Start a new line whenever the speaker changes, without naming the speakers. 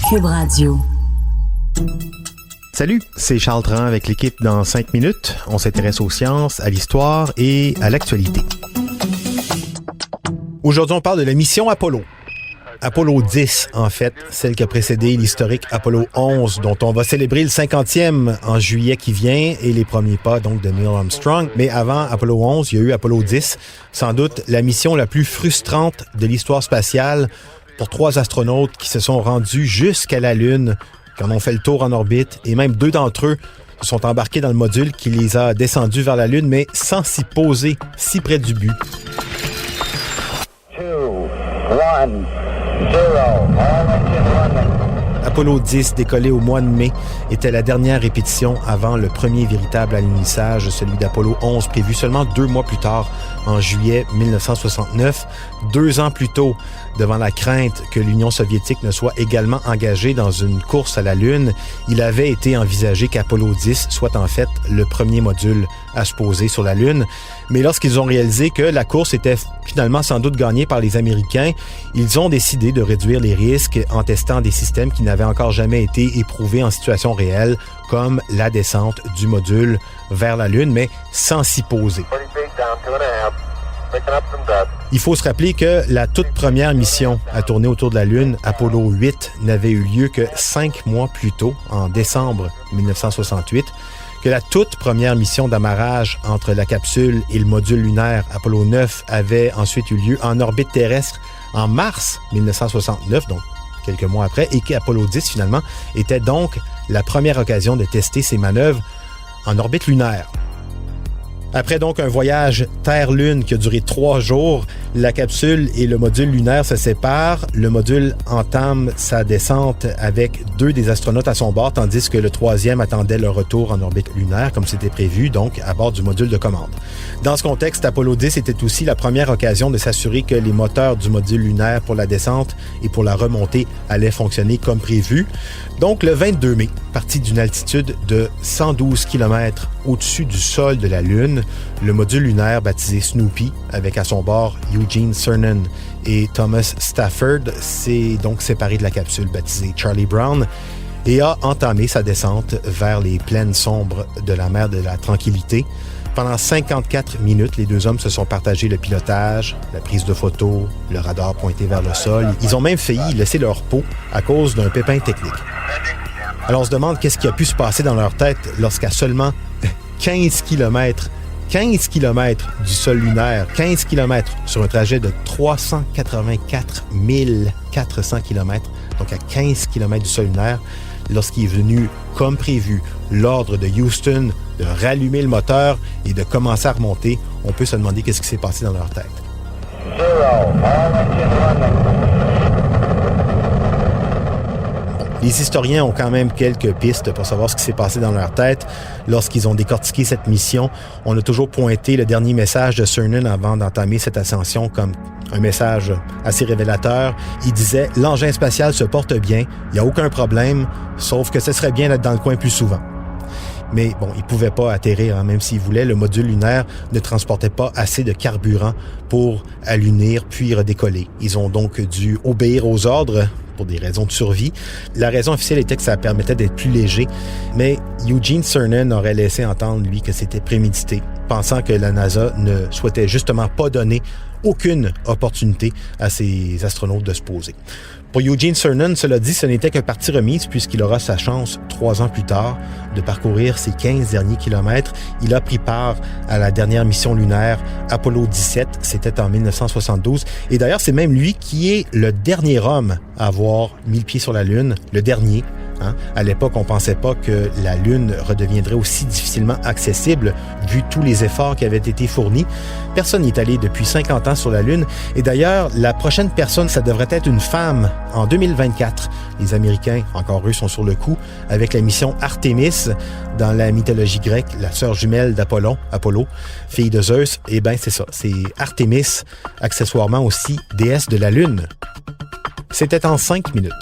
Cube Radio.
Salut, c'est Charles Tran avec l'équipe dans 5 minutes. On s'intéresse aux sciences, à l'histoire et à l'actualité. Aujourd'hui, on parle de la mission Apollo. Apollo 10, en fait, celle qui a précédé l'historique Apollo 11, dont on va célébrer le 50e en juillet qui vient, et les premiers pas, donc, de Neil Armstrong. Mais avant Apollo 11, il y a eu Apollo 10, sans doute la mission la plus frustrante de l'histoire spatiale pour 3 astronautes qui se sont rendus jusqu'à la Lune, qui en ont fait le tour en orbite, et même 2 d'entre eux se sont embarqués dans le module qui les a descendus vers la Lune, mais sans s'y poser si près du but.
2, 1, 0.
Apollo 10, décollé au mois de mai, était la dernière répétition avant le premier véritable alunissage, celui d'Apollo 11, prévu seulement 2 mois plus tard, en juillet 1969. 2 ans plus tôt, devant la crainte que l'Union soviétique ne soit également engagée dans une course à la Lune, il avait été envisagé qu'Apollo 10 soit en fait le premier module à se poser sur la Lune. Mais lorsqu'ils ont réalisé que la course était finalement sans doute gagnée par les Américains, ils ont décidé de réduire les risques en testant des systèmes qui n'avaient encore jamais été éprouvés en situation réelle, comme la descente du module vers la Lune, mais sans s'y poser. Il faut se rappeler que la toute première mission à tourner autour de la Lune, Apollo 8, n'avait eu lieu que 5 mois plus tôt, en décembre 1968, que la toute première mission d'amarrage entre la capsule et le module lunaire Apollo 9 avait ensuite eu lieu en orbite terrestre en mars 1969, donc quelques mois après, et qu'Apollo 10, finalement, était donc la première occasion de tester ses manœuvres en orbite lunaire. Après donc un voyage Terre-Lune qui a duré 3 jours, la capsule et le module lunaire se séparent. Le module entame sa descente avec 2 des astronautes à son bord, tandis que le 3e attendait le retour en orbite lunaire, comme c'était prévu, donc à bord du module de commande. Dans ce contexte, Apollo 10 était aussi la première occasion de s'assurer que les moteurs du module lunaire pour la descente et pour la remontée allaient fonctionner comme prévu. Donc le 22 mai, parti d'une altitude de 112 km au-dessus du sol de la Lune, le module lunaire baptisé Snoopy, avec à son bord Eugene Cernan et Thomas Stafford, s'est donc séparé de la capsule baptisée Charlie Brown et a entamé sa descente vers les plaines sombres de la mer de la Tranquillité. Pendant 54 minutes, les 2 hommes se sont partagés le pilotage, la prise de photos, le radar pointé vers le sol. Ils ont même failli laisser leur peau à cause d'un pépin technique. Alors on se demande qu'est-ce qui a pu se passer dans leur tête lorsqu'à seulement 15 km du sol lunaire, 15 km sur un trajet de 384 400 km, donc à 15 km du sol lunaire, lorsqu'il est venu, comme prévu, l'ordre de Houston de rallumer le moteur et de commencer à remonter, on peut se demander qu'est-ce qui s'est passé dans leur tête.
0, all engine running.
Les historiens ont quand même quelques pistes pour savoir ce qui s'est passé dans leur tête lorsqu'ils ont décortiqué cette mission. On a toujours pointé le dernier message de Cernan avant d'entamer cette ascension comme un message assez révélateur. Il disait « L'engin spatial se porte bien, il n'y a aucun problème, sauf que ce serait bien d'être dans le coin plus souvent. » Mais bon, ils ne pouvaient pas atterrir, même s'ils voulaient. Le module lunaire ne transportait pas assez de carburant pour allunir puis redécoller. Ils ont donc dû obéir aux ordres pour des raisons de survie. La raison officielle était que ça permettait d'être plus léger, mais Eugene Cernan aurait laissé entendre, lui, que c'était prémédité, pensant que la NASA ne souhaitait justement pas donner aucune opportunité à ses astronautes de se poser. Pour Eugene Cernan, cela dit, ce n'était que partie remise puisqu'il aura sa chance 3 ans plus tard de parcourir ses 15 derniers kilomètres. Il a pris part à la dernière mission lunaire Apollo 17, c'était en 1972. Et d'ailleurs, c'est même lui qui est le dernier homme à avoir mis le pied sur la Lune, le dernier. À l'époque, on ne pensait pas que la Lune redeviendrait aussi difficilement accessible vu tous les efforts qui avaient été fournis. Personne n'y est allé depuis 50 ans sur la Lune. Et d'ailleurs, la prochaine personne, ça devrait être une femme en 2024. Les Américains, encore eux, sont sur le coup avec la mission Artemis. Dans la mythologie grecque, la sœur jumelle d'Apollon, Apollo, fille de Zeus. Eh bien, c'est ça, c'est Artemis, accessoirement aussi déesse de la Lune. C'était en 5 minutes.